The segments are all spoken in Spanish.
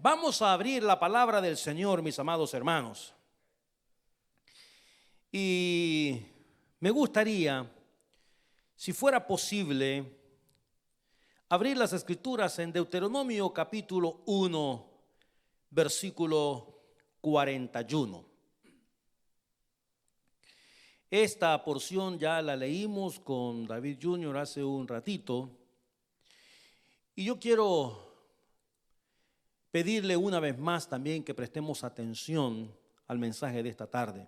Vamos a abrir la palabra del Señor, mis amados hermanos. Y me gustaría, si fuera posible, abrir las escrituras en Deuteronomio capítulo 1, versículo 41. Esta porción ya la leímos con David Jr. hace un ratito. Y yo quiero pedirle una vez más también que prestemos atención al mensaje de esta tarde.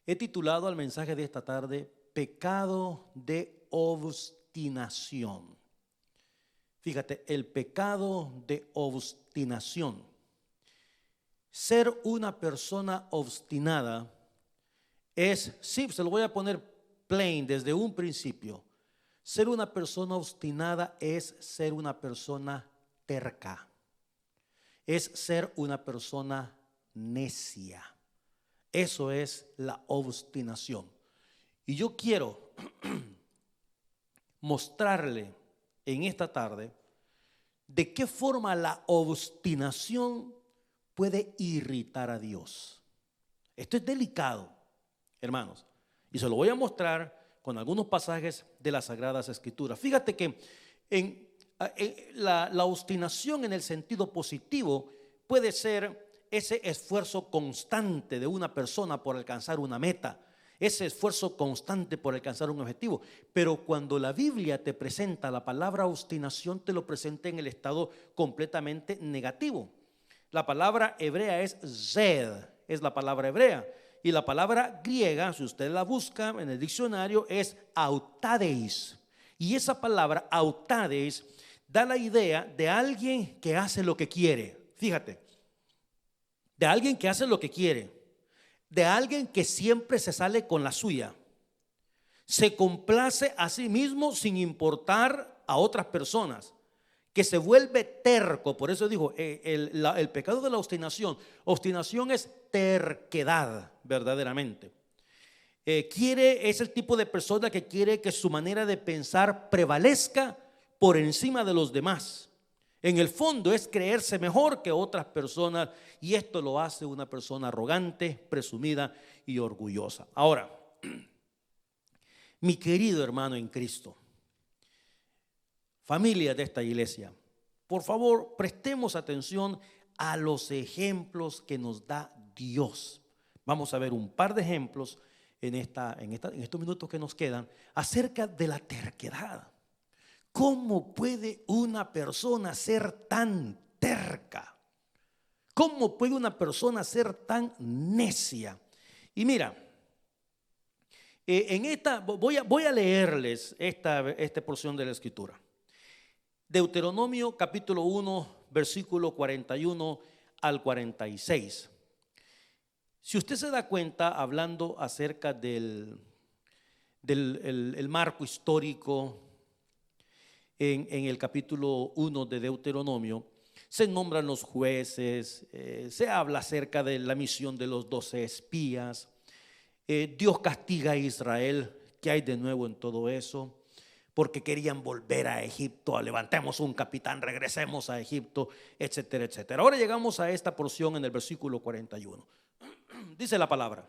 He titulado al mensaje de esta tarde, Pecado de obstinación. Fíjate, el pecado de obstinación. Ser una persona obstinada es, sí, se lo voy a poner plain desde un principio. Ser una persona obstinada es ser una persona terca. Es ser una persona necia. Eso es la obstinación. Y yo quiero mostrarle en esta tarde de qué forma la obstinación puede irritar a Dios. Esto es delicado, hermanos, y se lo voy a mostrar con algunos pasajes de las Sagradas Escrituras. Fíjate que la obstinación en el sentido positivo puede ser ese esfuerzo constante de una persona por alcanzar una meta, ese esfuerzo constante por alcanzar un objetivo. Pero cuando la Biblia te presenta la palabra obstinación, te lo presenta en el estado completamente negativo. La palabra hebrea es zed, es la palabra hebrea. Y la palabra griega, si usted la busca en el diccionario, es autadeis. Y esa palabra autadeis da la idea de alguien que hace lo que quiere. Fíjate, de alguien que hace lo que quiere, de alguien que siempre se sale con la suya, se complace a sí mismo sin importar a otras personas, que se vuelve terco. Por eso dijo, el pecado de la obstinación es terquedad verdaderamente. Es el tipo de persona que quiere que su manera de pensar prevalezca por encima de los demás. En el fondo es creerse mejor que otras personas, y esto lo hace una persona arrogante, presumida y orgullosa. Ahora, mi querido hermano en Cristo, familia de esta iglesia, por favor, prestemos atención a los ejemplos que nos da Dios. Vamos a ver un par de ejemplos en estos minutos que nos quedan acerca de la terquedad. ¿Cómo puede una persona ser tan terca? ¿Cómo puede una persona ser tan necia? Y mira, voy a leerles esta porción de la escritura. Deuteronomio capítulo 1, versículo 41 al 46. Si usted se da cuenta, hablando acerca del marco histórico, en el capítulo 1 de Deuteronomio, se nombran los jueces, se habla acerca de la misión de los 12 espías. Dios castiga a Israel. ¿Qué hay de nuevo en todo eso? Porque querían volver a Egipto, levantemos un capitán, regresemos a Egipto, etcétera, etcétera. Ahora llegamos a esta porción en el versículo 41. Dice la palabra: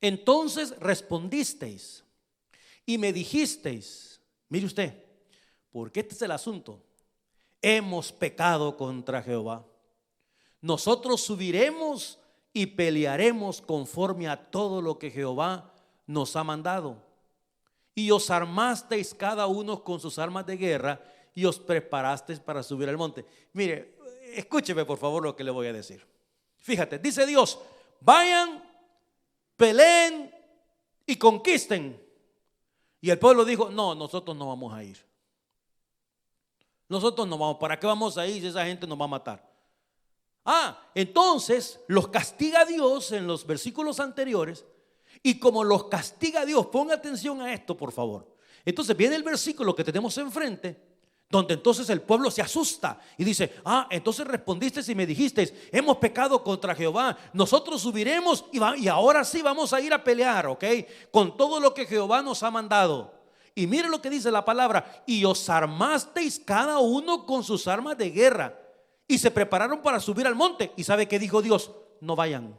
entonces respondisteis y me dijisteis, mire usted, porque este es el asunto, hemos pecado contra Jehová. Nosotros subiremos y pelearemos conforme a todo lo que Jehová nos ha mandado. Y os armasteis cada uno con sus armas de guerra y os preparasteis para subir al monte. Mire, escúcheme por favor lo que le voy a decir. Fíjate, dice Dios, vayan, peleen y conquisten. Y el pueblo dijo, no, nosotros no vamos a ir. Nosotros no vamos, ¿para qué vamos a ir si esa gente nos va a matar? Entonces los castiga Dios en los versículos anteriores. Y como los castiga Dios, ponga atención a esto por favor. Entonces viene el versículo que tenemos enfrente, donde entonces el pueblo se asusta y dice, entonces respondiste y me dijiste, hemos pecado contra Jehová, nosotros subiremos y ahora sí vamos a ir a pelear, ¿ok? Con todo lo que Jehová nos ha mandado. Y mire lo que dice la palabra, y os armasteis cada uno con sus armas de guerra y se prepararon para subir al monte. ¿Y sabe qué dijo Dios? No vayan.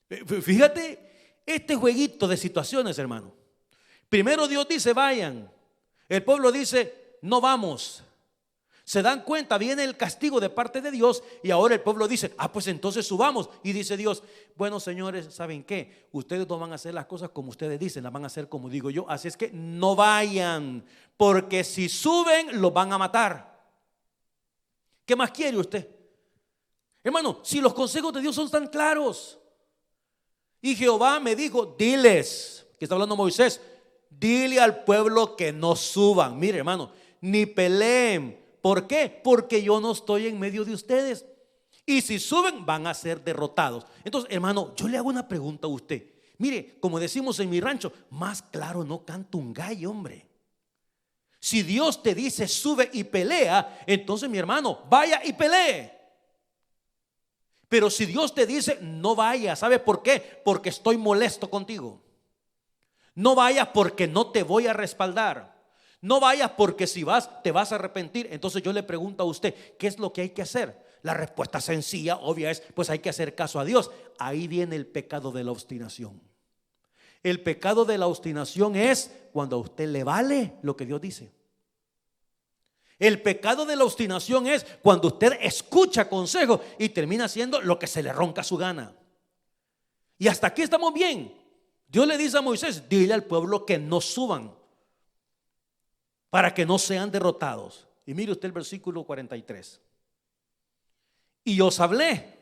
Fíjate este jueguito de situaciones, hermano. Primero Dios dice vayan, el pueblo dice no vamos. Se dan cuenta, viene el castigo de parte de Dios y ahora el pueblo dice, pues entonces subamos. Y dice Dios, bueno, señores, ¿saben qué? Ustedes no van a hacer las cosas como ustedes dicen, las van a hacer como digo yo. Así es que no vayan, porque si suben los van a matar. ¿Qué más quiere usted? Hermano, si los consejos de Dios son tan claros. Y Jehová me dijo, diles, que está hablando Moisés, dile al pueblo que no suban. Mire, hermano, ni peleen. ¿Por qué? Porque yo no estoy en medio de ustedes. Y si suben van a ser derrotados. Entonces, hermano, yo le hago una pregunta a usted. Mire, como decimos en mi rancho, más claro no canta un gallo, hombre. Si Dios te dice sube y pelea, entonces mi hermano, vaya y pelee. Pero si Dios te dice no vaya, ¿sabe por qué? Porque estoy molesto contigo. No vayas porque no te voy a respaldar. No vayas porque si vas te vas a arrepentir. Entonces yo le pregunto a usted, ¿qué es lo que hay que hacer? La respuesta sencilla, obvia es, pues hay que hacer caso a Dios. Ahí viene el pecado de la obstinación. El pecado de la obstinación es cuando a usted le vale lo que Dios dice. El pecado de la obstinación es cuando usted escucha consejos y termina haciendo lo que se le ronca su gana. Y hasta aquí estamos bien. Dios le dice a Moisés, dile al pueblo que no suban para que no sean derrotados. Y mire usted el versículo 43. Y os hablé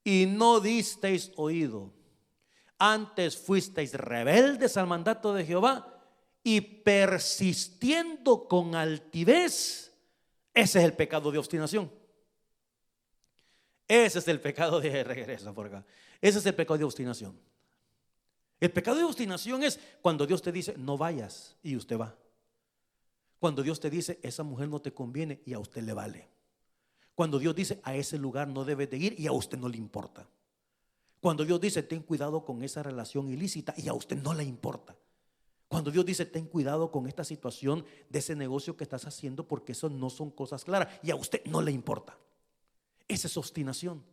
y no disteis oído. Antes fuisteis rebeldes al mandato de Jehová y persistiendo con altivez. Ese es el pecado de obstinación. Ese es el pecado de regreso por acá. Ese es el pecado de obstinación. El pecado de obstinación es cuando Dios te dice no vayas y usted va. Cuando Dios te dice esa mujer no te conviene y a usted le vale. Cuando Dios dice a ese lugar no debes de ir y a usted no le importa. Cuando Dios dice ten cuidado con esa relación ilícita y a usted no le importa. Cuando Dios dice ten cuidado con esta situación de ese negocio que estás haciendo porque eso no son cosas claras y a usted no le importa. Esa es obstinación.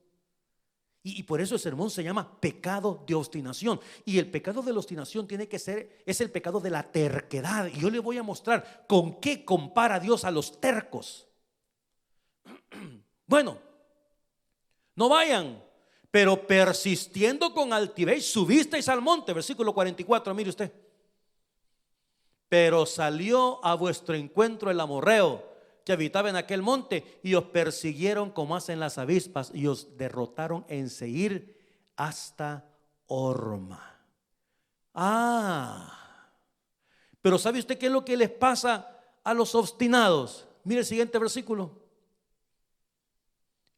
Y por eso el sermón se llama pecado de obstinación. Y el pecado de la obstinación tiene que ser, es el pecado de la terquedad. Y yo le voy a mostrar con qué compara Dios a los tercos. Bueno, no vayan, pero persistiendo con altivez subisteis al monte. Versículo 44, mire usted. Pero salió a vuestro encuentro el amorreo que habitaba en aquel monte y os persiguieron como hacen las avispas y os derrotaron en Seir hasta Horma. Pero ¿sabe usted qué es lo que les pasa a los obstinados? Mire el siguiente versículo.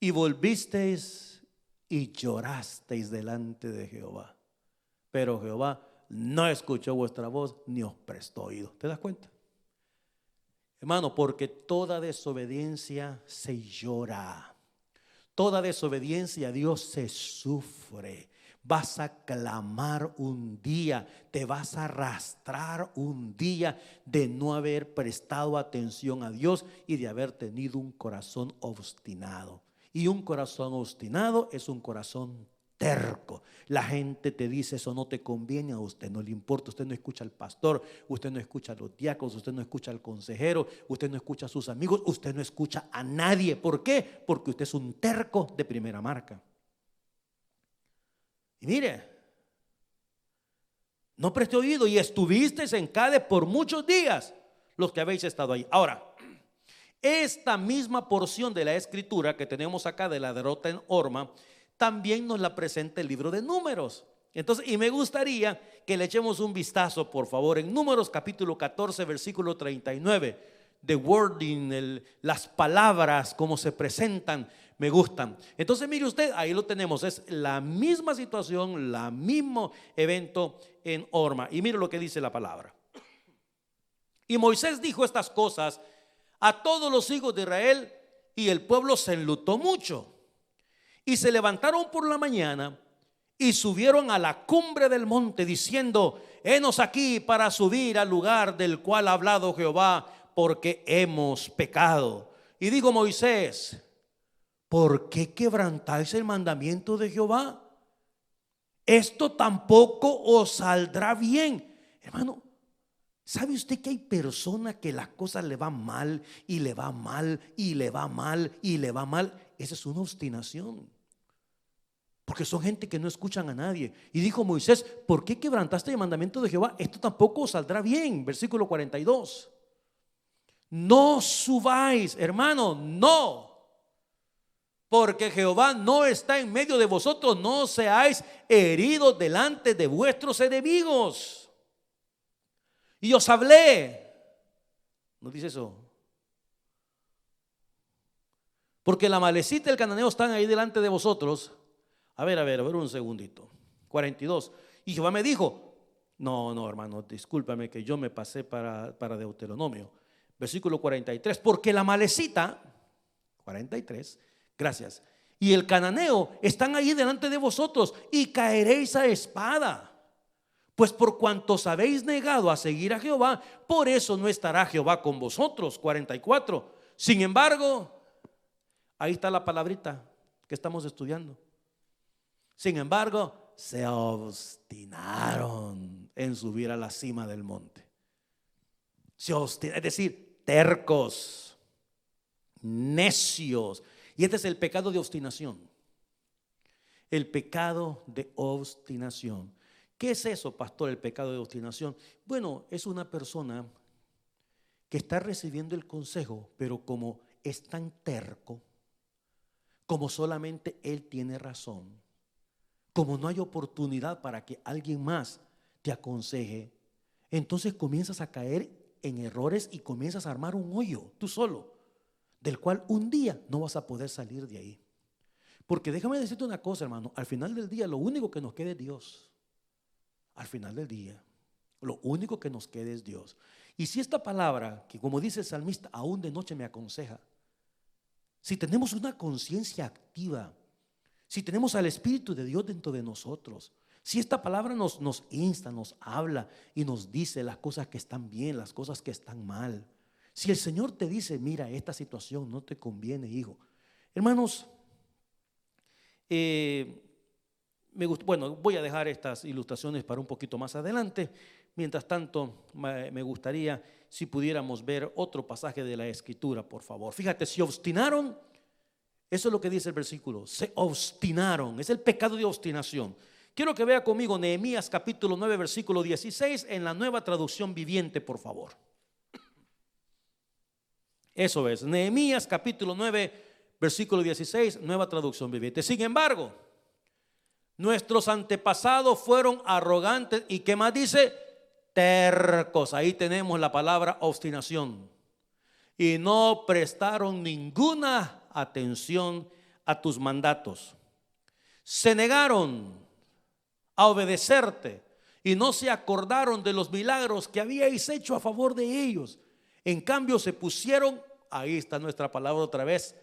Y volvisteis y llorasteis delante de Jehová, pero Jehová no escuchó vuestra voz ni os prestó oído. ¿Te das cuenta? Hermano, porque toda desobediencia se llora. Toda desobediencia a Dios se sufre. Vas a clamar un día, te vas a arrastrar un día de no haber prestado atención a Dios y de haber tenido un corazón obstinado. Y un corazón obstinado es un corazón terco. La gente te dice eso no te conviene, a usted no le importa, usted no escucha al pastor, usted no escucha a los diáconos, usted no escucha al consejero, usted no escucha a sus amigos, usted no escucha a nadie. ¿Por qué? Porque usted es un terco de primera marca. Y mire, no preste oído y estuvisteis en Cades por muchos días los que habéis estado ahí. Ahora, esta misma porción de la escritura que tenemos acá de la derrota en Horma también nos la presenta el libro de Números. Entonces, y me gustaría que le echemos un vistazo, por favor, en Números capítulo 14, versículo 39. The wording, las palabras, cómo se presentan, me gustan. Entonces, mire usted, ahí lo tenemos. Es la misma situación, el mismo evento en Horma. Y mire lo que dice la palabra. Y Moisés dijo estas cosas a todos los hijos de Israel, y el pueblo se enlutó mucho. Y se levantaron por la mañana y subieron a la cumbre del monte diciendo: henos aquí para subir al lugar del cual ha hablado Jehová porque hemos pecado. Y dijo Moisés: ¿por qué quebrantáis el mandamiento de Jehová? Esto tampoco os saldrá bien. Hermano, ¿sabe usted que hay personas que las cosas le van mal y le va mal y le va mal y le va mal? Esa es una obstinación, porque son gente que no escuchan a nadie. Y dijo Moisés: ¿por qué quebrantaste el mandamiento de Jehová? Esto tampoco os saldrá bien. Versículo 42. No subáis, hermano, no, porque Jehová no está en medio de vosotros. No seáis heridos delante de vuestros enemigos. Y os hablé. ¿No dice eso? Porque la Amalecita y el cananeo están ahí delante de vosotros. A ver un segundito. 42. Y Jehová me dijo: no, hermano, discúlpame que yo me pasé para Deuteronomio. Versículo 43. Porque la Amalecita, 43, gracias, y el cananeo están ahí delante de vosotros, y caeréis a espada. Pues por cuantos habéis negado a seguir a Jehová, por eso no estará Jehová con vosotros. 44. Sin embargo, ahí está la palabrita que estamos estudiando. Sin embargo, se obstinaron en subir a la cima del monte. Es decir, tercos, necios. Y este es el pecado de obstinación. El pecado de obstinación. ¿Qué es eso, pastor, el pecado de obstinación? Bueno, es una persona que está recibiendo el consejo, pero como es tan terco, como solamente él tiene razón, como no hay oportunidad para que alguien más te aconseje, entonces comienzas a caer en errores y comienzas a armar un hoyo tú solo, del cual un día no vas a poder salir de ahí. Porque déjame decirte una cosa, hermano, al final del día lo único que nos queda es Dios. Al final del día lo único que nos queda es Dios. Y si esta palabra, que como dice el salmista, aún de noche me aconseja, si tenemos una conciencia activa, si tenemos al Espíritu de Dios dentro de nosotros, si esta palabra nos insta, nos habla y nos dice las cosas que están bien, las cosas que están mal, si el Señor te dice: mira, esta situación no te conviene, hijo. Hermanos, bueno, voy a dejar estas ilustraciones para un poquito más adelante. Mientras tanto, me gustaría si pudiéramos ver otro pasaje de la Escritura, por favor. Fíjate, se obstinaron. Eso es lo que dice el versículo. Se obstinaron. Es el pecado de obstinación. Quiero que vea conmigo Nehemías capítulo 9, versículo 16 en la Nueva Traducción Viviente, por favor. Eso es, Nehemías capítulo 9, versículo 16, Nueva Traducción Viviente. Sin embargo, nuestros antepasados fueron arrogantes y ¿qué más dice? Tercos. Ahí tenemos la palabra obstinación. Y no prestaron ninguna atención a tus mandatos. Se negaron a obedecerte y no se acordaron de los milagros que habíais hecho a favor de ellos. En cambio se pusieron, ahí está nuestra palabra otra vez,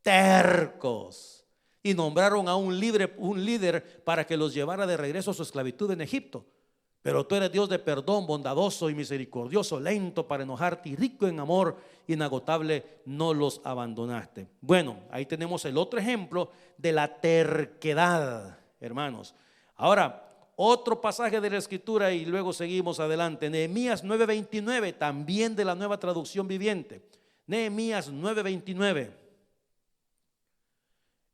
tercos. Y nombraron a un líder para que los llevara de regreso a su esclavitud en Egipto. Pero tú eres Dios de perdón, bondadoso y misericordioso, lento para enojarte y rico en amor, inagotable, no los abandonaste. Bueno, ahí tenemos el otro ejemplo de la terquedad, hermanos. Ahora, otro pasaje de la Escritura y luego seguimos adelante. Nehemías 9:29, también de la Nueva Traducción Viviente. Nehemías 9:29.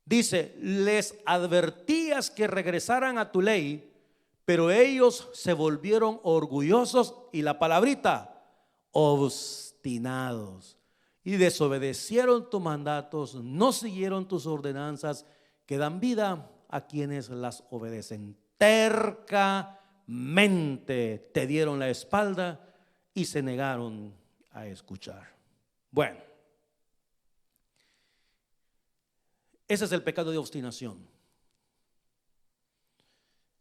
Dice: les advertías que regresaran a tu ley, pero ellos se volvieron orgullosos y la palabrita, obstinados, y desobedecieron tus mandatos, no siguieron tus ordenanzas que dan vida a quienes las obedecen. Tercamente te dieron la espalda y se negaron a escuchar. Bueno, ese es el pecado de obstinación.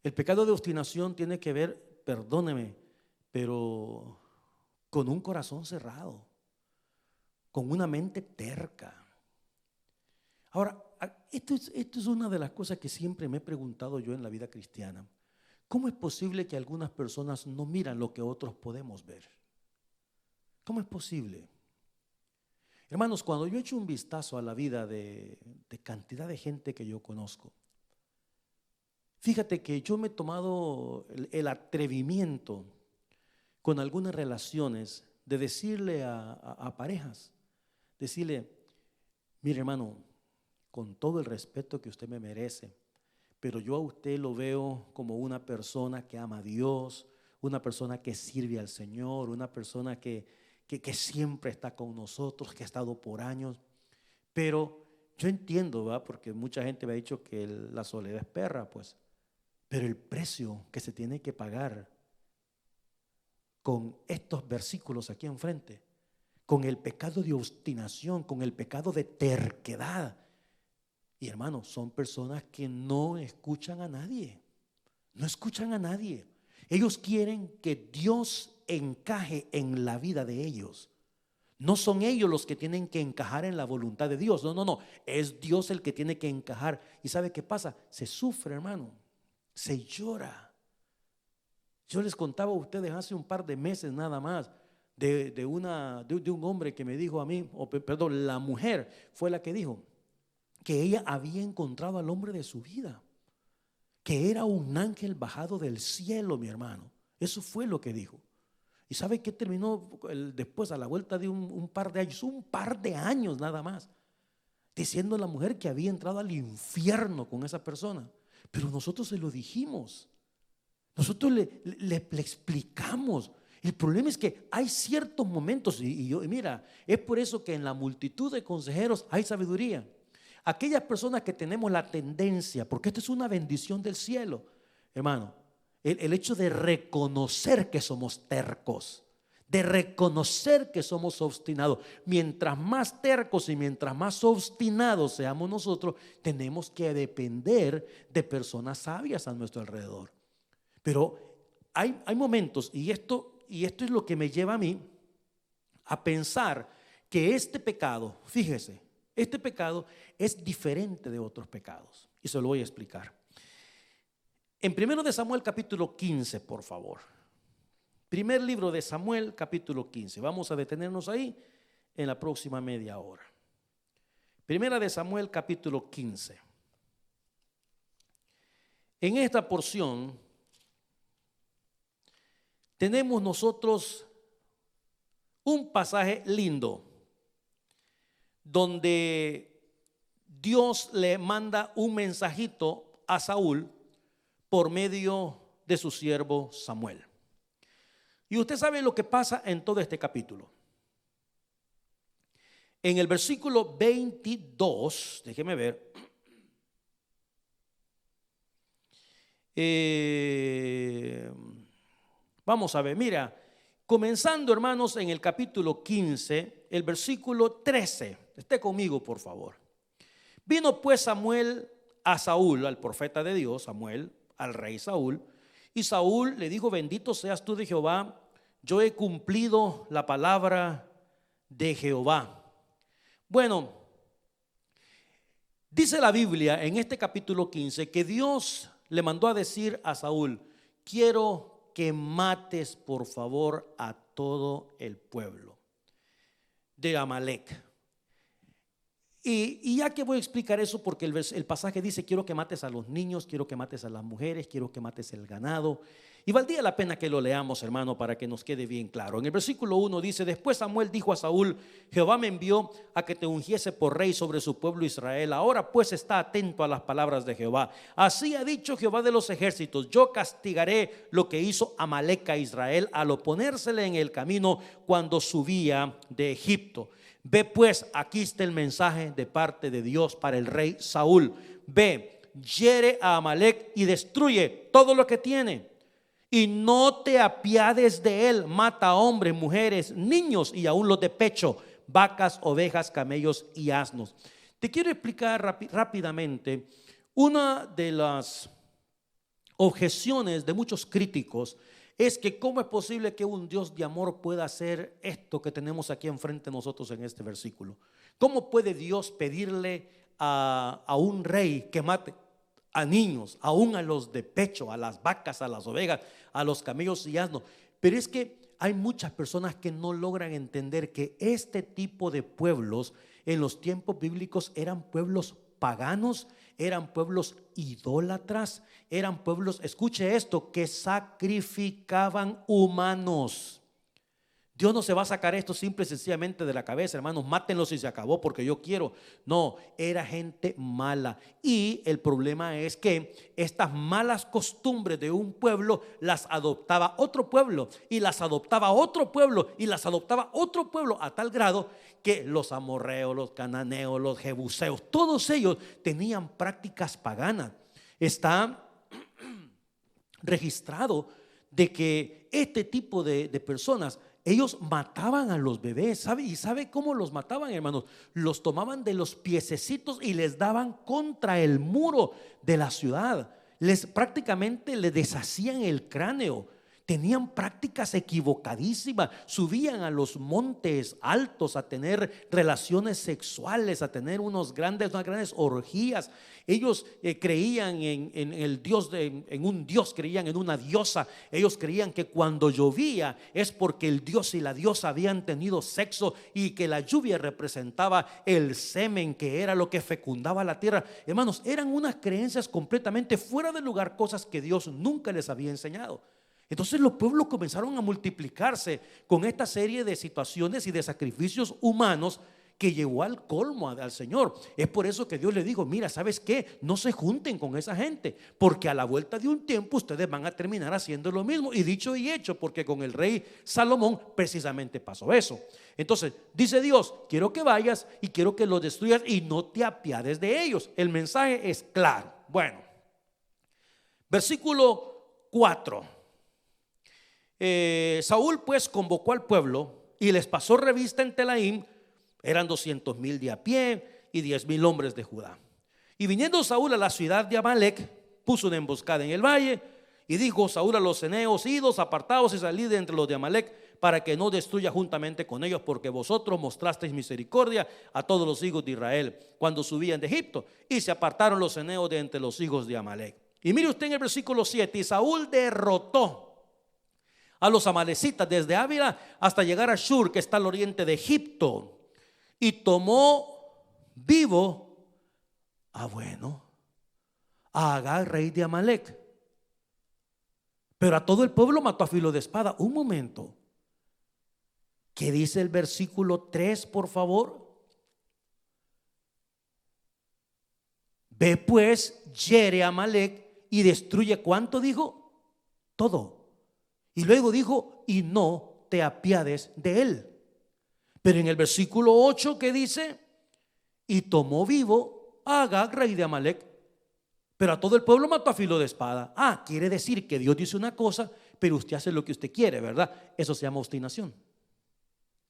El pecado de obstinación tiene que ver, perdóneme, pero con un corazón cerrado, con una mente terca. Ahora, esto es una de las cosas que siempre me he preguntado yo en la vida cristiana. ¿Cómo es posible que algunas personas no miran lo que otros podemos ver? ¿Cómo es posible? Hermanos, cuando yo echo un vistazo a la vida de cantidad de gente que yo conozco, fíjate que yo me he tomado el atrevimiento con algunas relaciones de decirle a parejas, decirle, mire hermano, con todo el respeto que usted me merece, pero yo a usted lo veo como una persona que ama a Dios, una persona que sirve al Señor, una persona que siempre está con nosotros, que ha estado por años. Pero yo entiendo, ¿verdad? Porque mucha gente me ha dicho que la soledad es perra, pues. Pero el precio que se tiene que pagar con estos versículos aquí enfrente, con el pecado de obstinación, con el pecado de terquedad. Y hermanos, son personas que no escuchan a nadie, no escuchan a nadie. Ellos quieren que Dios encaje en la vida de ellos. No son ellos los que tienen que encajar en la voluntad de Dios. No, es Dios el que tiene que encajar. ¿Y sabe qué pasa? Se sufre, hermano, se llora. Yo les contaba a ustedes hace un par de meses nada más de un hombre que me dijo a mí, perdón, la mujer fue la que dijo que ella había encontrado al hombre de su vida, que era un ángel bajado del cielo, mi hermano. Eso fue lo que dijo. ¿Y sabe qué terminó después, a la vuelta de un par de años nada más? Diciendo a la mujer que había entrado al infierno con esa persona. Pero nosotros se lo dijimos. Nosotros le explicamos. El problema es que hay ciertos momentos, y mira, es por eso que en la multitud de consejeros hay sabiduría. Aquellas personas que tenemos la tendencia, porque esto es una bendición del cielo, hermano, el hecho de reconocer que somos tercos, de reconocer que somos obstinados. Mientras más tercos y mientras más obstinados seamos nosotros, tenemos que depender de personas sabias a nuestro alrededor. Pero hay momentos, y esto es lo que me lleva a mí a pensar que este pecado, fíjese, este pecado es diferente de otros pecados. Y se lo voy a explicar. En 1 de Samuel capítulo 15, por favor. Primer libro de Samuel capítulo 15. Vamos a detenernos ahí en la próxima media hora. 1 de Samuel capítulo 15. En esta porción tenemos nosotros un pasaje lindo donde Dios le manda un mensajito a Saúl por medio de su siervo Samuel. Y usted sabe lo que pasa en todo este capítulo. En el versículo 22, déjeme ver. Vamos a ver, mira, comenzando hermanos en el capítulo 15, el versículo 13. Esté conmigo, por favor. Vino pues Samuel a Saúl, al profeta de Dios, Samuel, al rey Saúl, y Saúl le dijo: bendito seas tú de Jehová, yo he cumplido la palabra de Jehová. Bueno, dice la Biblia en este capítulo 15 que Dios le mandó a decir a Saúl: quiero que mates por favor a todo el pueblo de Amalec. Y ya que voy a explicar eso, porque el pasaje dice: quiero que mates a los niños, quiero que mates a las mujeres, quiero que mates el ganado. Y valdría la pena que lo leamos, hermano, para que nos quede bien claro. En el versículo 1 dice: después Samuel dijo a Saúl: Jehová me envió a que te ungiese por rey sobre su pueblo Israel. Ahora pues está atento a las palabras de Jehová. Así ha dicho Jehová de los ejércitos: yo castigaré lo que hizo Amalec a Israel al oponérsele en el camino cuando subía de Egipto. Ve pues, aquí está el mensaje de parte de Dios para el rey Saúl. Ve, hiere a Amalec y destruye todo lo que tiene, y no te apiades de él. Mata a hombres, mujeres, niños y aún los de pecho, vacas, ovejas, camellos y asnos. Te quiero explicar rápidamente una de las objeciones de muchos críticos. Es que cómo es posible que un Dios de amor pueda hacer esto que tenemos aquí enfrente de nosotros en este versículo. ¿Cómo puede Dios pedirle a un rey que mate a niños, aún a los de pecho, a las vacas, a las ovejas, a los camellos y asnos? Pero es que hay muchas personas que no logran entender que este tipo de pueblos en los tiempos bíblicos eran pueblos paganos, eran pueblos idólatras, eran pueblos, escuche esto, que sacrificaban humanos. Dios no se va a sacar esto simple y sencillamente de la cabeza, hermanos, mátenlos y se acabó porque yo quiero. No, era gente mala. Y el problema es que estas malas costumbres de un pueblo las adoptaba otro pueblo, y las adoptaba otro pueblo, y las adoptaba otro pueblo, a tal grado que los amorreos, los cananeos, los jebuseos, todos ellos tenían prácticas paganas. Está registrado de que este tipo de personas, ellos mataban a los bebés, ¿sabe? ¿Y sabe cómo los mataban, hermanos? Los tomaban de los piececitos y les daban contra el muro de la ciudad. Prácticamente les deshacían el cráneo. Tenían prácticas equivocadísimas. Subían a los montes altos a tener relaciones sexuales, a tener unas grandes orgías. Ellos creían en el Dios, en un Dios, creían en una diosa. Ellos creían que cuando llovía es porque el Dios y la diosa habían tenido sexo, y que la lluvia representaba el semen, que era lo que fecundaba la tierra. Hermanos, eran unas creencias completamente fuera de lugar, cosas que Dios nunca les había enseñado. Entonces los pueblos comenzaron a multiplicarse con esta serie de situaciones y de sacrificios humanos que llevó al colmo al Señor. Es por eso que Dios le dijo: mira, ¿sabes qué? No se junten con esa gente, porque a la vuelta de un tiempo ustedes van a terminar haciendo lo mismo. Y dicho y hecho, porque con el rey Salomón precisamente pasó eso. Entonces dice Dios: quiero que vayas y quiero que los destruyas y no te apiades de ellos. El mensaje es claro. Bueno, versículo 4. Saúl pues convocó al pueblo y les pasó revista en Telaim. Eran 200,000 de a pie y 10,000 hombres de Judá. Y viniendo Saúl a la ciudad de Amalec, puso una emboscada en el valle. Y dijo Saúl a los ceneos: idos, apartaos y salid de entre los de Amalec, para que no destruya juntamente con ellos, porque vosotros mostrasteis misericordia a todos los hijos de Israel cuando subían de Egipto. Y se apartaron los ceneos de entre los hijos de Amalec. Y mire usted en el versículo 7: y Saúl derrotó a los amalecitas desde Ávila hasta llegar a Shur, que está al oriente de Egipto, y tomó vivo a Agag, rey de Amalec. Pero a todo el pueblo mató a filo de espada. Un momento, ¿qué dice el versículo 3, por favor? Ve pues, hiere a Amalec y destruye. ¿Cuánto dijo? Todo. Y luego dijo: y no te apiades de él. Pero en el versículo 8, ¿qué dice? Y tomó vivo a Agag, rey de Amalec, pero a todo el pueblo mató a filo de espada. Quiere decir que Dios dice una cosa, pero usted hace lo que usted quiere, ¿verdad? Eso se llama obstinación.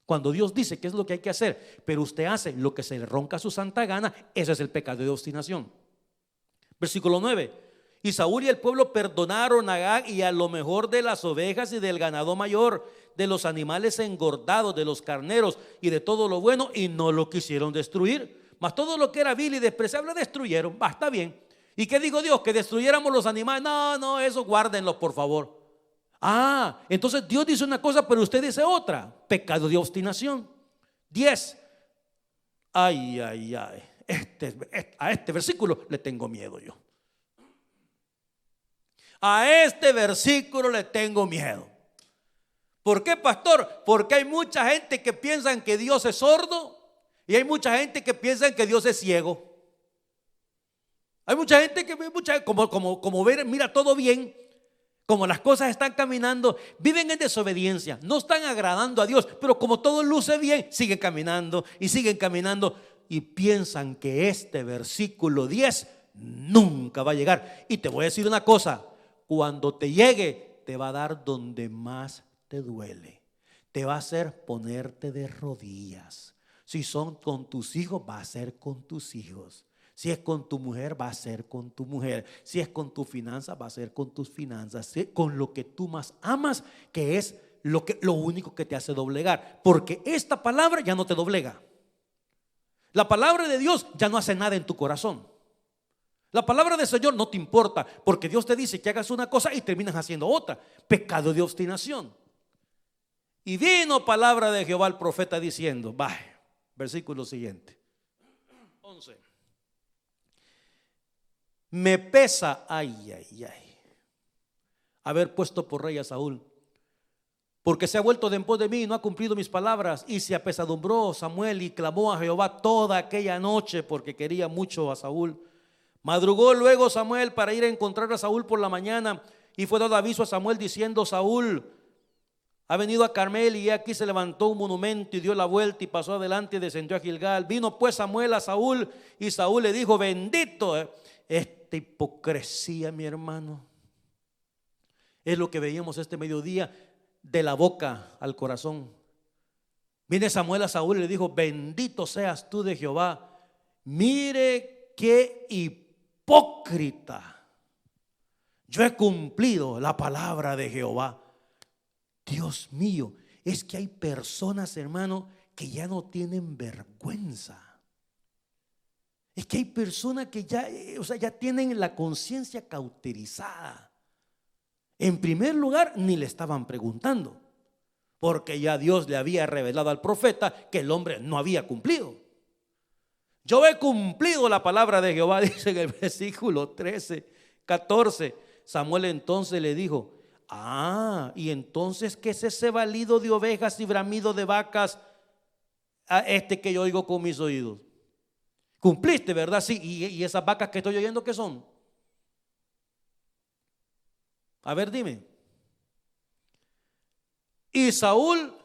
Cuando Dios dice qué es lo que hay que hacer, pero usted hace lo que se le ronca a su santa gana, ese es el pecado de obstinación. Versículo 9. Y Saúl y el pueblo perdonaron a Agag y a lo mejor de las ovejas y del ganado mayor, de los animales engordados, de los carneros y de todo lo bueno, y no lo quisieron destruir. Mas todo lo que era vil y despreciable destruyeron. Está bien. ¿Y qué dijo Dios? Que destruyéramos los animales. No, eso guárdenlo, por favor. Entonces Dios dice una cosa, pero usted dice otra. Pecado de obstinación. 10. A este versículo le tengo miedo yo. A este versículo le tengo miedo. ¿Por qué, pastor? Porque hay mucha gente que piensa que Dios es sordo, y hay mucha gente que piensa que Dios es ciego. Hay mucha gente que como ver, mira todo bien, como las cosas están caminando, viven en desobediencia, no están agradando a Dios, pero como todo luce bien, siguen caminando y piensan que este versículo 10 nunca va a llegar. Y te voy a decir una cosa: cuando te llegue, te va a dar donde más te duele. Te va a hacer ponerte de rodillas. Si son con tus hijos, va a ser con tus hijos. Si es con tu mujer, va a ser con tu mujer. Si es con tus finanzas, va a ser con tus finanzas. Con lo que tú más amas, que es lo único que te hace doblegar. Porque esta palabra ya no te doblega. La palabra de Dios ya no hace nada en tu corazón. La palabra del Señor no te importa, porque Dios te dice que hagas una cosa y terminas haciendo otra. Pecado de obstinación. Y vino palabra de Jehová al profeta diciendo, versículo siguiente, 11. Me pesa, haber puesto por rey a Saúl, porque se ha vuelto de en pos de mí y no ha cumplido mis palabras. Y se apesadumbró Samuel y clamó a Jehová toda aquella noche, porque quería mucho a Saúl. Madrugó luego Samuel para ir a encontrar a Saúl por la mañana, y fue dado aviso a Samuel diciendo, Saúl ha venido a Carmel, y aquí se levantó un monumento, y dio la vuelta y pasó adelante y descendió a Gilgal. Vino pues Samuel a Saúl, y Saúl le dijo, bendito. Esta hipocresía, mi hermano, es lo que veíamos este mediodía, de la boca al corazón. Viene Samuel a Saúl y le dijo, bendito seas tú de Jehová. Mire qué hipócrita, yo he cumplido la palabra de Jehová. Dios mío, es que hay personas, hermano, que ya no tienen vergüenza. Es que hay personas que ya, ya tienen la conciencia cauterizada. En primer lugar, ni le estaban preguntando, porque ya Dios le había revelado al profeta que el hombre no había cumplido. Yo he cumplido la palabra de Jehová, dice en el versículo 13, 14. Samuel entonces le dijo, y entonces, ¿qué es ese balido de ovejas y bramido de vacas a este que yo oigo con mis oídos? Cumpliste, ¿verdad? Sí. ¿Y esas vacas que estoy oyendo qué son? A ver, dime. Y Saúl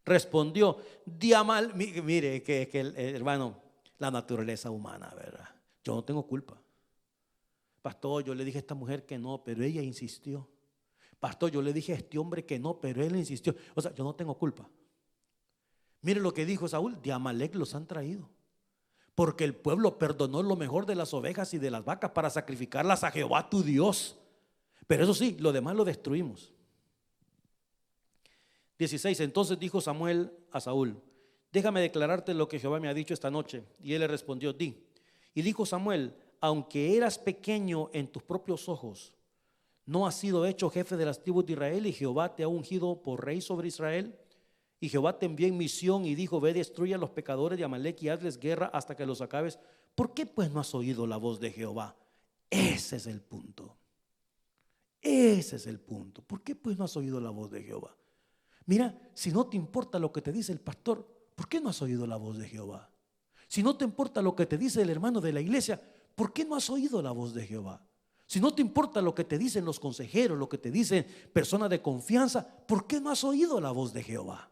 respondió, mire que hermano, la naturaleza humana, ¿verdad? Yo no tengo culpa. Pastor, yo le dije a esta mujer que no, pero ella insistió. Pastor, yo le dije a este hombre que no, pero él insistió. O sea, yo no tengo culpa. Mire lo que dijo Saúl, de Amalec los han traído, porque el pueblo perdonó lo mejor de las ovejas y de las vacas para sacrificarlas a Jehová tu Dios. Pero eso sí, lo demás lo destruimos. 16. Entonces dijo Samuel a Saúl, déjame declararte lo que Jehová me ha dicho esta noche. Y él le respondió, di. Y dijo Samuel, aunque eras pequeño en tus propios ojos, ¿no has sido hecho jefe de las tribus de Israel? Y Jehová te ha ungido por rey sobre Israel. Y Jehová te envió en misión y dijo, ve, destruye a los pecadores de Amalec y hazles guerra hasta que los acabes. ¿Por qué pues no has oído la voz de Jehová? Ese es el punto. Ese es el punto. ¿Por qué pues no has oído la voz de Jehová? Mira, si no te importa lo que te dice el pastor, ¿por qué no has oído la voz de Jehová? Si no te importa lo que te dice el hermano de la iglesia, ¿por qué no has oído la voz de Jehová? Si no te importa lo que te dicen los consejeros, lo que te dicen personas de confianza, ¿por qué no has oído la voz de Jehová?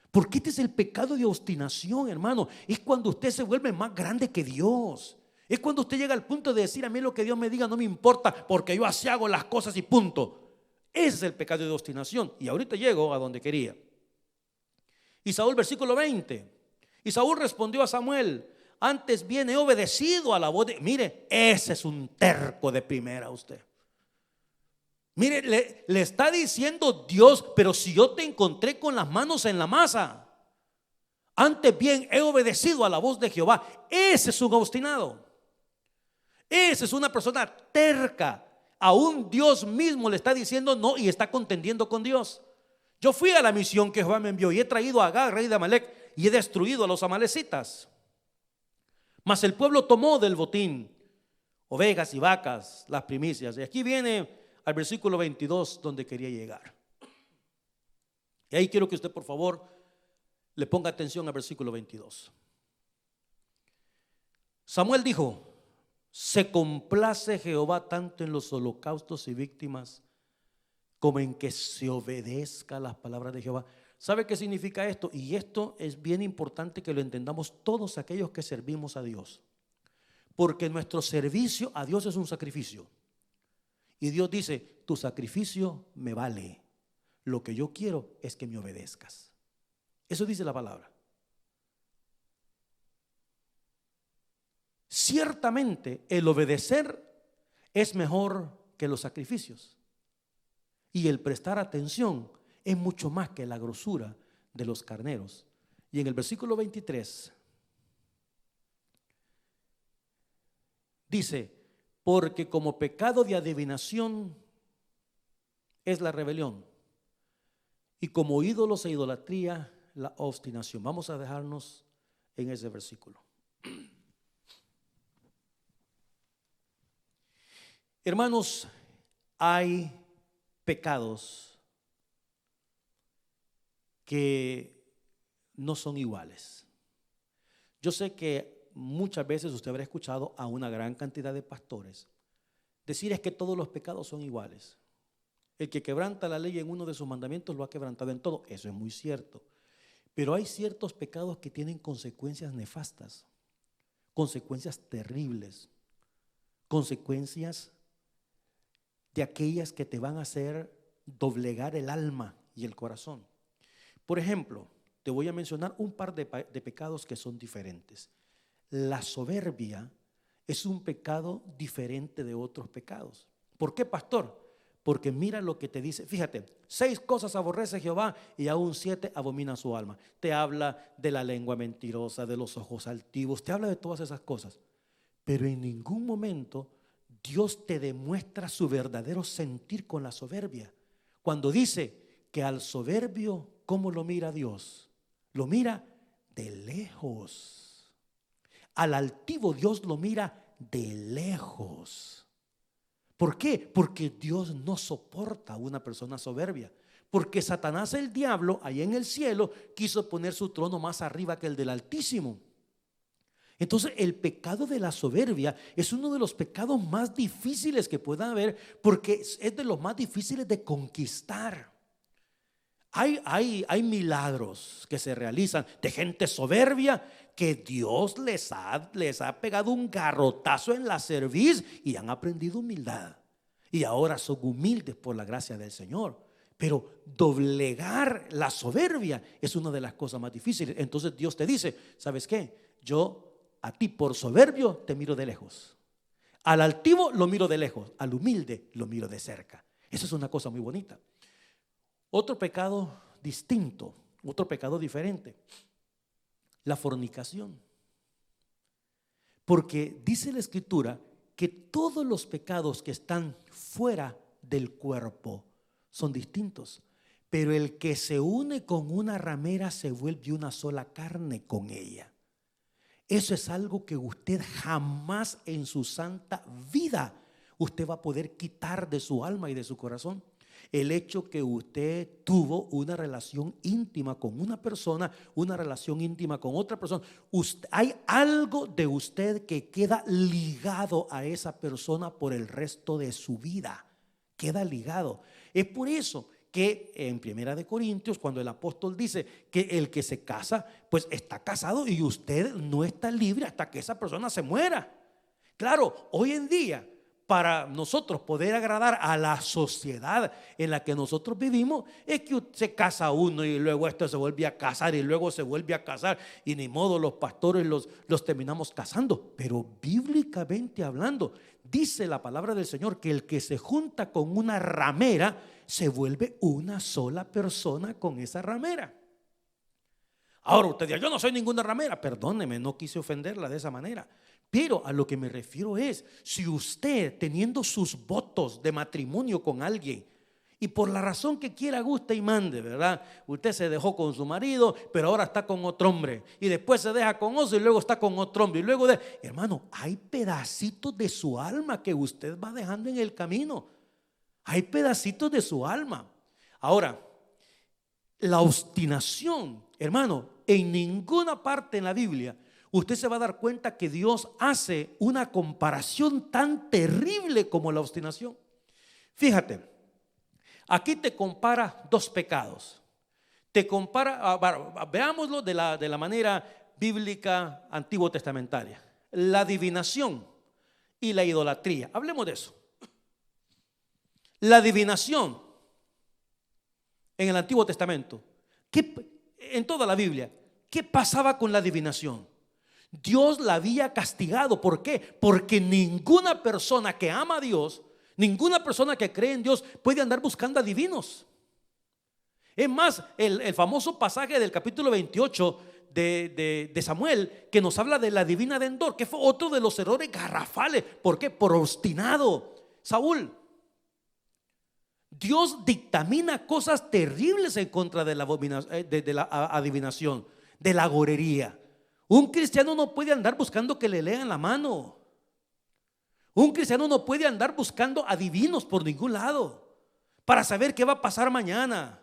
Porque este es el pecado de obstinación, hermano. Es cuando usted se vuelve más grande que Dios. Es cuando usted llega al punto de decir, a mí lo que Dios me diga no me importa, porque yo así hago las cosas y punto. Ese es el pecado de obstinación. Y ahorita llego a donde quería. Y Saúl, versículo 20. Y Saúl respondió a Samuel, antes bien he obedecido a la voz de... Mire, ese es un terco de primera usted. Mire, le está diciendo Dios, pero si yo te encontré con las manos en la masa, antes bien he obedecido a la voz de Jehová. Ese es un obstinado. Esa es una persona terca. Aún Dios mismo le está diciendo no y está contendiendo con Dios. Yo fui a la misión que Jehová me envió y he traído a Agag, rey de Amalec, y he destruido a los amalecitas. Mas el pueblo tomó del botín ovejas y vacas, las primicias. Y aquí viene al versículo 22 donde quería llegar. Y ahí quiero que usted por favor le ponga atención al versículo 22. Samuel dijo, se complace Jehová tanto en los holocaustos y víctimas como en que se obedezca las palabras de Jehová. ¿Sabe qué significa esto? Y esto es bien importante que lo entendamos todos aquellos que servimos a Dios, porque nuestro servicio a Dios es un sacrificio. Y Dios dice, tu sacrificio me vale, lo que yo quiero es que me obedezcas. Eso dice la palabra. Ciertamente el obedecer es mejor que los sacrificios, y el prestar atención es mucho más que la grosura de los carneros. Y en el versículo 23 dice, porque como pecado de adivinación es la rebelión, Y como ídolos e idolatría, la obstinación. Vamos a dejarnos en ese versículo. Hermanos, hay pecados que no son iguales. Yo sé que muchas veces usted habrá escuchado a una gran cantidad de pastores decir es que todos los pecados son iguales. El que quebranta la ley en uno de sus mandamientos lo ha quebrantado en todo. Eso es muy cierto. Pero hay ciertos pecados que tienen consecuencias nefastas, consecuencias terribles, consecuencias de aquellas que te van a hacer doblegar el alma y el corazón. Por ejemplo, te voy a mencionar un par de pecados que son diferentes. La soberbia es un pecado diferente de otros pecados. ¿Por qué, pastor? Porque mira lo que te dice. Fíjate, 6 cosas aborrece Jehová y aún 7 abomina su alma. Te habla de la lengua mentirosa, de los ojos altivos, te habla de todas esas cosas. Pero en ningún momento Dios te demuestra su verdadero sentir con la soberbia. Cuando dice que al soberbio, ¿cómo lo mira Dios? Lo mira de lejos. Al altivo Dios lo mira de lejos. ¿Por qué? Porque Dios no soporta a una persona soberbia. Porque Satanás, el diablo, allá en el cielo, quiso poner su trono más arriba que el del Altísimo. Entonces el pecado de la soberbia es uno de los pecados más difíciles que pueda haber, porque es de los más difíciles de conquistar. Hay milagros que se realizan de gente soberbia que Dios les ha pegado un garrotazo en la cerviz y han aprendido humildad. Y ahora son humildes por la gracia del Señor. Pero doblegar la soberbia es una de las cosas más difíciles. Entonces Dios te dice, ¿sabes qué? Yo a ti por soberbio te miro de lejos. Al altivo lo miro de lejos, al humilde lo miro de cerca. Eso es una cosa muy bonita. Otro pecado distinto, otro pecado diferente, la fornicación. Porque dice la Escritura que todos los pecados que están fuera del cuerpo son distintos, pero el que se une con una ramera se vuelve una sola carne con ella. Eso es algo que usted jamás en su santa vida usted va a poder quitar de su alma y de su corazón. El hecho que usted tuvo una relación íntima con una persona, una relación íntima con otra persona, hay algo de usted que queda ligado a esa persona por el resto de su vida. Queda ligado. Es por eso que en Primera de Corintios, cuando el apóstol dice que el que se casa, pues está casado y usted no está libre hasta que esa persona se muera. Claro, hoy en día, para nosotros poder agradar a la sociedad en la que nosotros vivimos, es que se casa uno y luego esto se vuelve a casar y luego se vuelve a casar y ni modo los pastores los terminamos casando. Pero bíblicamente hablando, dice la palabra del Señor que el que se junta con una ramera se vuelve una sola persona con esa ramera. Ahora usted dirá, yo no soy ninguna ramera. Perdóneme, no quise ofenderla de esa manera. Pero a lo que me refiero es, si usted teniendo sus votos de matrimonio con alguien y por la razón que quiera, guste y mande, ¿verdad? Usted se dejó con su marido, pero ahora está con otro hombre y después se deja con otro y luego está con otro hombre y luego hermano, hay pedacitos de su alma que usted va dejando en el camino. Hay pedacitos de su alma. Ahora, la obstinación, hermano, en ninguna parte en la Biblia usted se va a dar cuenta que Dios hace una comparación tan terrible como la obstinación. Fíjate, aquí te compara 2 pecados. Te compara, veámoslo de la manera bíblica antiguo testamentaria. La adivinación y la idolatría. Hablemos de eso. La adivinación en el Antiguo Testamento, en toda la Biblia, ¿qué pasaba con la adivinación? Dios la había castigado. ¿Por qué? Porque ninguna persona que ama a Dios, ninguna persona que cree en Dios puede andar buscando adivinos. Es más, el famoso pasaje del capítulo 28 de Samuel, que nos habla de la divina de Endor, que fue otro de los errores garrafales. ¿Por qué? Por obstinado. Saúl, Dios dictamina cosas terribles en contra de la adivinación, de la agorería. Un cristiano no puede andar buscando que le lean la mano. Un cristiano no puede andar buscando adivinos por ningún lado para saber qué va a pasar mañana.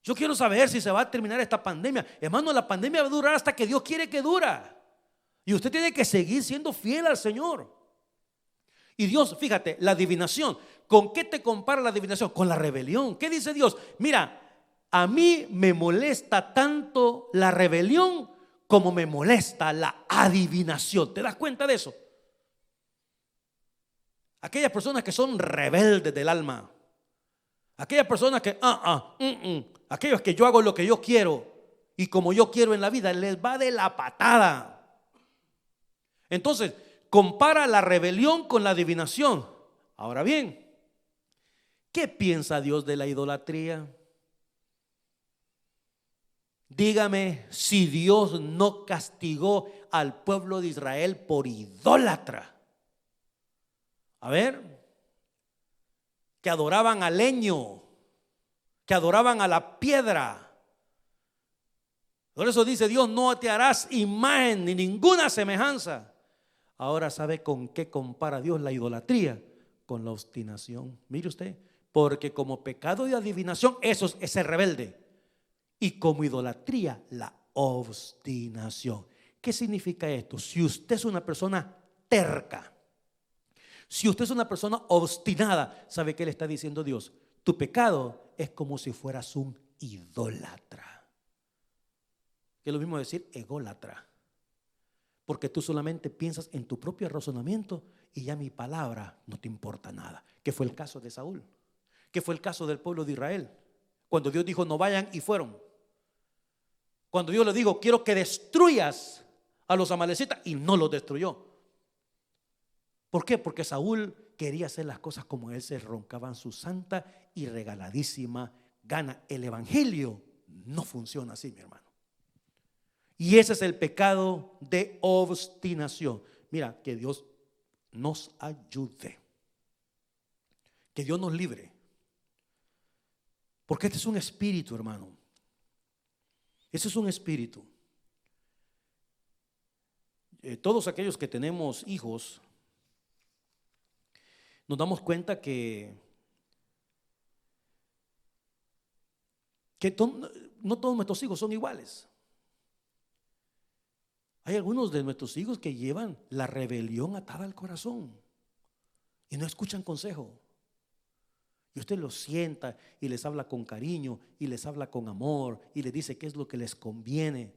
Yo quiero saber si se va a terminar esta pandemia. Hermano, la pandemia va a durar hasta que Dios quiere que dura. Y usted tiene que seguir siendo fiel al Señor. Y Dios, fíjate, la adivinación, ¿con qué te compara la adivinación? Con la rebelión. ¿Qué dice Dios? Mira, a mí me molesta tanto la rebelión como me molesta la adivinación. ¿Te das cuenta de eso? Aquellas personas que son rebeldes del alma, aquellas personas que aquellos que yo hago lo que yo quiero y como yo quiero en la vida, les va de la patada. Entonces compara la rebelión con la adivinación. Ahora bien, ¿qué piensa Dios de la idolatría? Dígame si Dios no castigó al pueblo de Israel por idólatra. A ver, que adoraban al leño, que adoraban a la piedra. Por eso dice Dios: no te harás imagen ni ninguna semejanza. Ahora, ¿sabe con qué compara Dios la idolatría? Con la obstinación. Mire usted, porque como pecado de adivinación, eso es ser rebelde. Y como idolatría, la obstinación. ¿Qué significa esto? Si usted es una persona terca, si usted es una persona obstinada, ¿sabe qué le está diciendo Dios? Tu pecado es como si fueras un idólatra. Que es lo mismo decir ególatra. Porque tú solamente piensas en tu propio razonamiento y ya mi palabra no te importa nada. Que fue el caso de Saúl, que fue el caso del pueblo de Israel. Cuando Dios dijo no vayan, y fueron. Cuando Dios le dijo quiero que destruyas a los amalecitas, y no los destruyó. ¿Por qué? Porque Saúl quería hacer las cosas como él se roncaba en su santa y regaladísima gana. El evangelio no funciona así, mi hermano. Y ese es el pecado de obstinación. Mira, que Dios nos ayude, que Dios nos libre, porque este es un espíritu, hermano. Ese es un espíritu. Todos aquellos que tenemos hijos nos damos cuenta que no todos nuestros hijos son iguales. Hay algunos de nuestros hijos que llevan la rebelión atada al corazón y no escuchan consejo. Y usted los sienta y les habla con cariño y les habla con amor y les dice qué es lo que les conviene.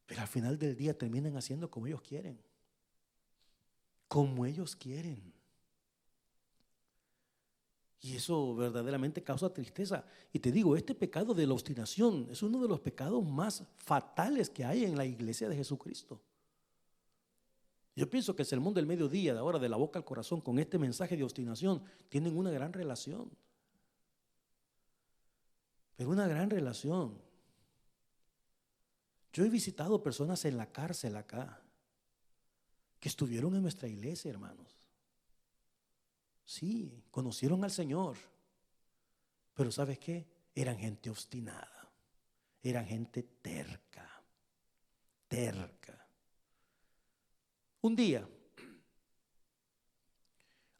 Pero al final del día terminan haciendo como ellos quieren. Como ellos quieren. Y eso verdaderamente causa tristeza. Y te digo, este pecado de la obstinación es uno de los pecados más fatales que hay en la iglesia de Jesucristo. Yo pienso que el sermón del mediodía, de ahora de la boca al corazón, con este mensaje de obstinación, tienen una gran relación. Pero una gran relación. Yo he visitado personas en la cárcel acá, que estuvieron en nuestra iglesia, hermanos. Sí, conocieron al Señor, pero ¿sabes qué? Eran gente obstinada, eran gente terca. Un día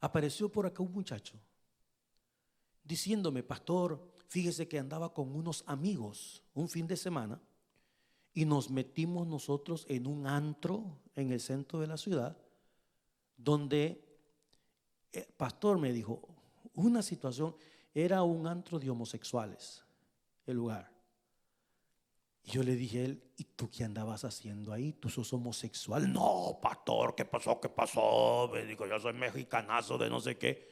apareció por acá un muchacho diciéndome: pastor, fíjese que andaba con unos amigos un fin de semana y nos metimos nosotros en un antro en el centro de la ciudad donde pastor, me dijo, una situación, era un antro de homosexuales, el lugar. Y yo le dije a él: ¿y tú qué andabas haciendo ahí? ¿Tú sos homosexual? No, pastor, ¿qué pasó? ¿Qué pasó? Me dijo: yo soy mexicanazo de no sé qué.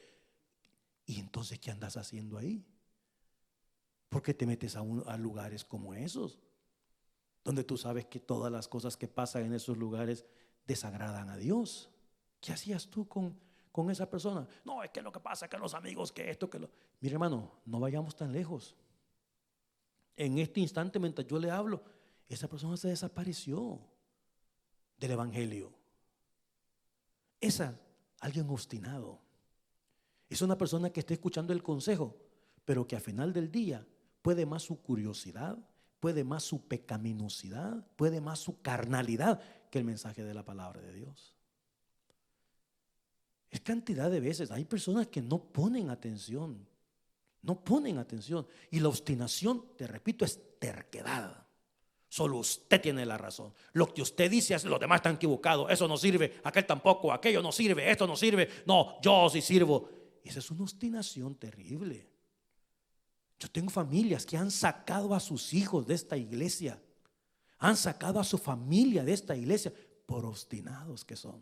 ¿Y entonces qué andas haciendo ahí? ¿Por qué te metes a lugares como esos? Donde tú sabes que todas las cosas que pasan en esos lugares desagradan a Dios. ¿Qué hacías tú con esa persona? No, es que lo que pasa es que los amigos, que esto, que lo... Mire, hermano, no vayamos tan lejos. En este instante, mientras yo le hablo, esa persona se desapareció del evangelio. Esa, alguien obstinado, es una persona que está escuchando el consejo, pero que al final del día puede más su curiosidad, puede más su pecaminosidad, puede más su carnalidad que el mensaje de la palabra de Dios. Es cantidad de veces, hay personas que no ponen atención, no ponen atención. Y la obstinación, te repito, es terquedad. Solo usted tiene la razón. Lo que usted dice, los demás están equivocados. Eso no sirve, aquel tampoco, aquello no sirve, esto no sirve. No, yo sí sirvo. Esa es una obstinación terrible. Yo tengo familias que han sacado a sus hijos de esta iglesia, han sacado a su familia de esta iglesia por obstinados que son.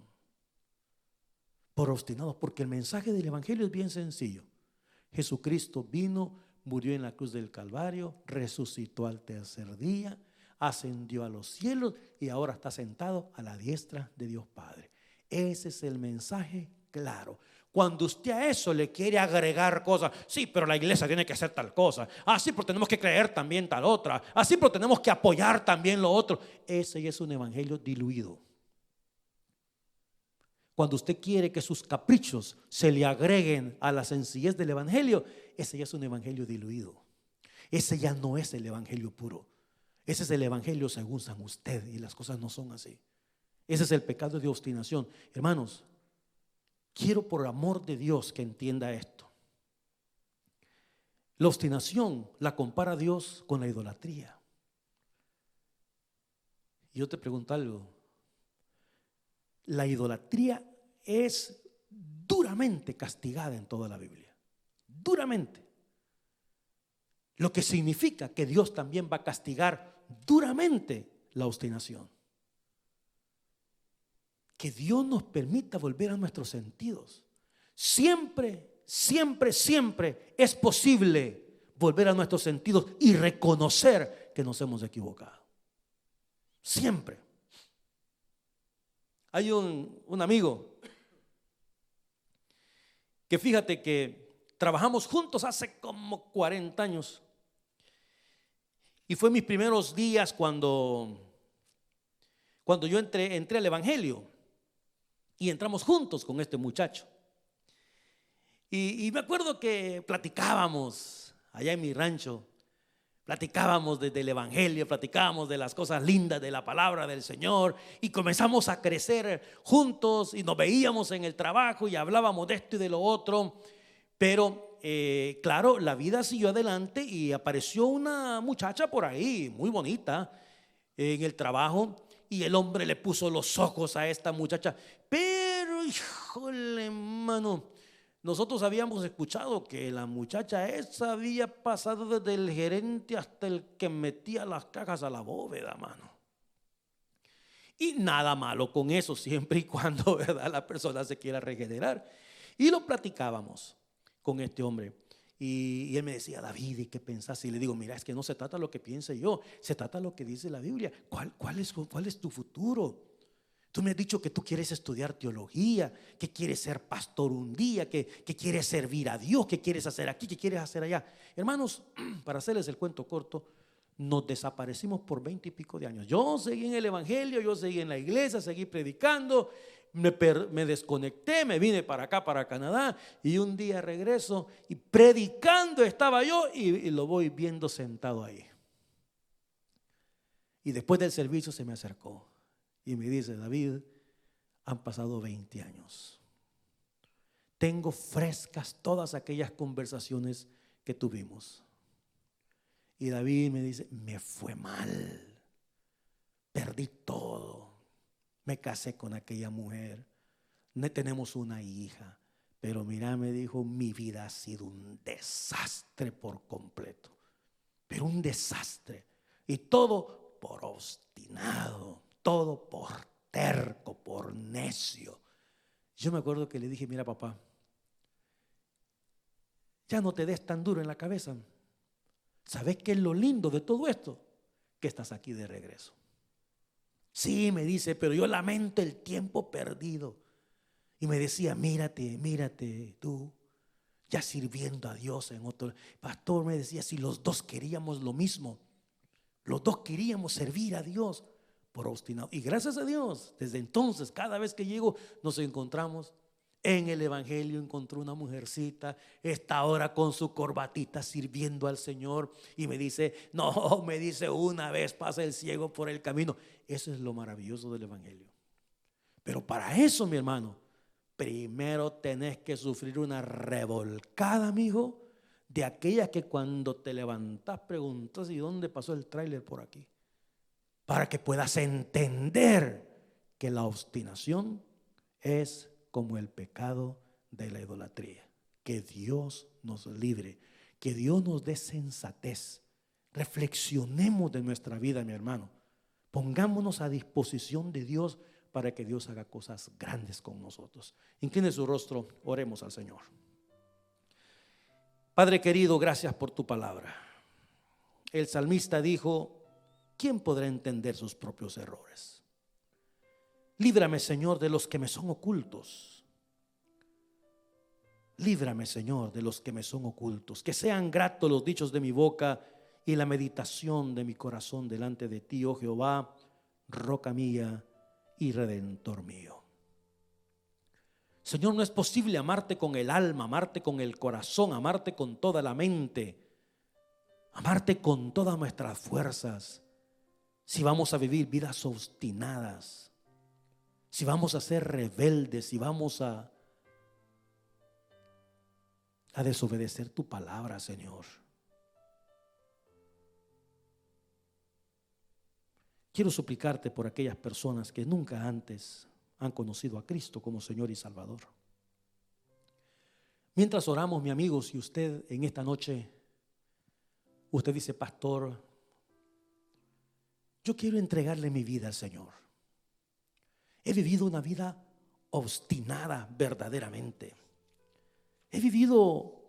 Por obstinados, porque el mensaje del evangelio es bien sencillo. Jesucristo vino, murió en la cruz del Calvario, resucitó al tercer día, ascendió a los cielos y ahora está sentado a la diestra de Dios Padre. Ese es el mensaje claro. Cuando usted a eso le quiere agregar cosas, sí, pero la iglesia tiene que hacer tal cosa, sí, pero tenemos que creer también tal otra, sí, pero tenemos que apoyar también lo otro. Ese ya es un evangelio diluido. Cuando usted quiere que sus caprichos se le agreguen a la sencillez del evangelio, ese ya es un evangelio diluido. Ese ya no es el evangelio puro. Ese es el evangelio según San usted, y las cosas no son así. Ese es el pecado de obstinación. Hermanos, quiero por amor de Dios que entienda esto. La obstinación la compara Dios con la idolatría. Y yo te pregunto algo. La idolatría es duramente castigada en toda la Biblia. Duramente. Lo que significa que Dios también va a castigar duramente la obstinación. Que Dios nos permita volver a nuestros sentidos. Siempre, siempre, siempre es posible volver a nuestros sentidos y reconocer que nos hemos equivocado. Siempre. Hay un amigo que fíjate que trabajamos juntos hace como 40 años. Y fue mis primeros días cuando yo entré al evangelio. Y entramos juntos con este muchacho. Y me acuerdo que platicábamos allá en mi rancho. Platicábamos desde el evangelio, platicábamos de las cosas lindas de la palabra del Señor. Y comenzamos a crecer juntos y nos veíamos en el trabajo y hablábamos de esto y de lo otro. Pero claro, la vida siguió adelante y apareció una muchacha por ahí, muy bonita, en el trabajo. Y el hombre le puso los ojos a esta muchacha. Pero, híjole, hermano, nosotros habíamos escuchado que la muchacha esa había pasado desde el gerente hasta el que metía las cajas a la bóveda, mano. Y nada malo con eso, siempre y cuando, ¿verdad?, la persona se quiera regenerar. Y lo platicábamos con este hombre. Y él me decía, David, ¿y qué pensás? Y le digo, mira, es que no se trata lo que piense yo, se trata lo que dice la Biblia. ¿Cuál es tu futuro? Tú me has dicho que tú quieres estudiar teología, que quieres ser pastor un día, que quieres servir a Dios, que quieres hacer aquí, que quieres hacer allá. Hermanos, para hacerles el cuento corto, nos desaparecimos por 20 y pico de años. Yo seguí en el evangelio, yo seguí en la iglesia, seguí predicando. Me desconecté, me vine para acá, para Canadá, y un día regreso y predicando estaba yo y lo voy viendo sentado ahí. Y después del servicio se me acercó y me dice, David, han pasado 20 años. Tengo frescas todas aquellas conversaciones que tuvimos. Y David me dice, me fue mal, perdí todo. Me casé con aquella mujer, tenemos una hija, pero mira, me dijo, mi vida ha sido un desastre por completo, pero un desastre. Y todo por obstinado, todo por terco, por necio. Yo me acuerdo que le dije, mira papá, ya no te des tan duro en la cabeza. ¿Sabes qué es lo lindo de todo esto? Que estás aquí de regreso. Sí, me dice, pero yo lamento el tiempo perdido. Y me decía, mírate tú, ya sirviendo a Dios en otro. Pastor, me decía, si los dos queríamos lo mismo, los dos queríamos servir a Dios por obstinado. Y gracias a Dios, desde entonces, cada vez que llego, nos encontramos. En el evangelio encontró una mujercita, está ahora con su corbatita sirviendo al Señor y me dice, no, me dice, una vez pasa el ciego por el camino. Eso es lo maravilloso del evangelio. Pero para eso, mi hermano, primero tenés que sufrir una revolcada, amigo, de aquellas que cuando te levantás preguntas, ¿y dónde pasó el tráiler por aquí? Para que puedas entender que la obstinación es como el pecado de la idolatría. Que Dios nos libre, que Dios nos dé sensatez. Reflexionemos de nuestra vida, mi hermano. Pongámonos a disposición de Dios para que Dios haga cosas grandes con nosotros. Incline su rostro, oremos al Señor. Padre querido, gracias por tu palabra. El salmista dijo, ¿quién podrá entender sus propios errores? Líbrame, Señor, de los que me son ocultos. Líbrame, Señor, de los que me son ocultos. Que sean gratos los dichos de mi boca y la meditación de mi corazón delante de ti, oh Jehová, roca mía y redentor mío. Señor, no es posible amarte con el alma, amarte con el corazón, amarte con toda la mente, amarte con todas nuestras fuerzas, si vamos a vivir vidas obstinadas, si vamos a ser rebeldes, si vamos a desobedecer tu palabra, Señor. Quiero suplicarte por aquellas personas que nunca antes han conocido a Cristo como Señor y Salvador. Mientras oramos, mi amigo, si usted en esta noche, usted dice, pastor, yo quiero entregarle mi vida al Señor. He vivido una vida obstinada verdaderamente. He vivido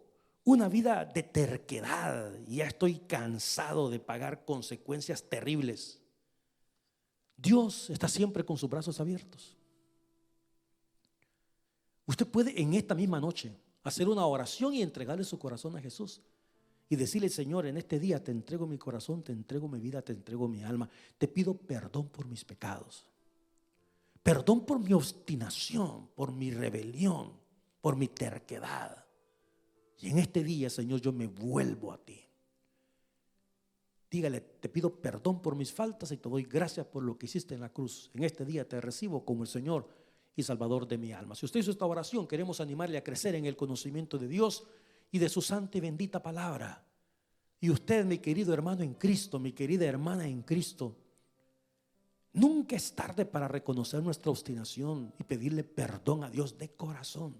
una vida de terquedad y ya estoy cansado de pagar consecuencias terribles. Dios está siempre con sus brazos abiertos. Usted puede en esta misma noche hacer una oración y entregarle su corazón a Jesús y decirle, Señor, en este día te entrego mi corazón, te entrego mi vida, te entrego mi alma. Te pido perdón por mis pecados, perdón por mi obstinación, por mi rebelión, por mi terquedad. Y en este día, Señor, yo me vuelvo a ti. Dígale, te pido perdón por mis faltas y te doy gracias por lo que hiciste en la cruz. En este día te recibo como el Señor y Salvador de mi alma. Si usted hizo esta oración, queremos animarle a crecer en el conocimiento de Dios y de su santa y bendita palabra. Y usted, mi querido hermano en Cristo, mi querida hermana en Cristo, nunca es tarde para reconocer nuestra obstinación y pedirle perdón a Dios de corazón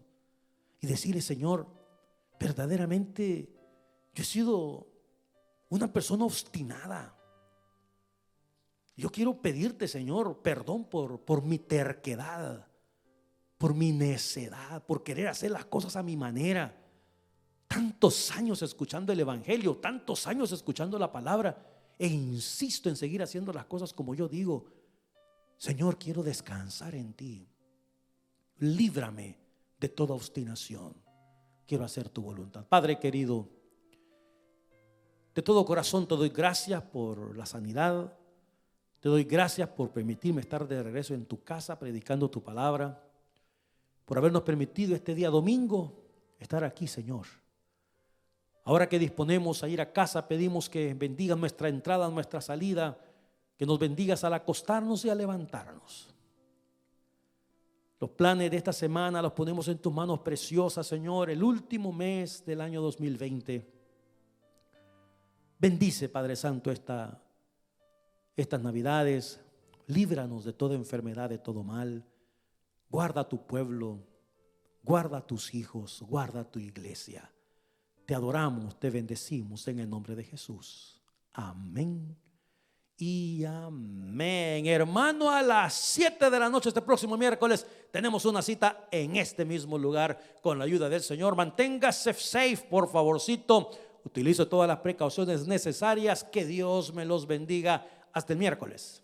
y decirle, Señor, verdaderamente yo he sido una persona obstinada. Yo quiero pedirte, Señor, perdón por mi terquedad, por mi necedad, por querer hacer las cosas a mi manera. Tantos años escuchando el evangelio, tantos años escuchando la palabra, e insisto en seguir haciendo las cosas como yo digo. Señor, quiero descansar en ti. Líbrame de toda obstinación. Quiero hacer tu voluntad. Padre querido, de todo corazón te doy gracias por la sanidad. Te doy gracias por permitirme estar de regreso en tu casa predicando tu palabra, por habernos permitido este día domingo estar aquí, Señor. Ahora que disponemos a ir a casa, pedimos que bendigas nuestra entrada, nuestra salida, que nos bendigas al acostarnos y al levantarnos. Los planes de esta semana los ponemos en tus manos preciosas, Señor, el último mes del año 2020. Bendice, Padre Santo, estas Navidades. Líbranos de toda enfermedad, de todo mal. Guarda a tu pueblo, guarda a tus hijos, guarda a tu iglesia. Te adoramos, te bendecimos en el nombre de Jesús. Amén y amén. Hermano, a las 7 de la noche este próximo miércoles tenemos una cita en este mismo lugar con la ayuda del Señor. Manténgase safe, por favorcito. Utilizo todas las precauciones necesarias. Que Dios me los bendiga. Hasta el miércoles.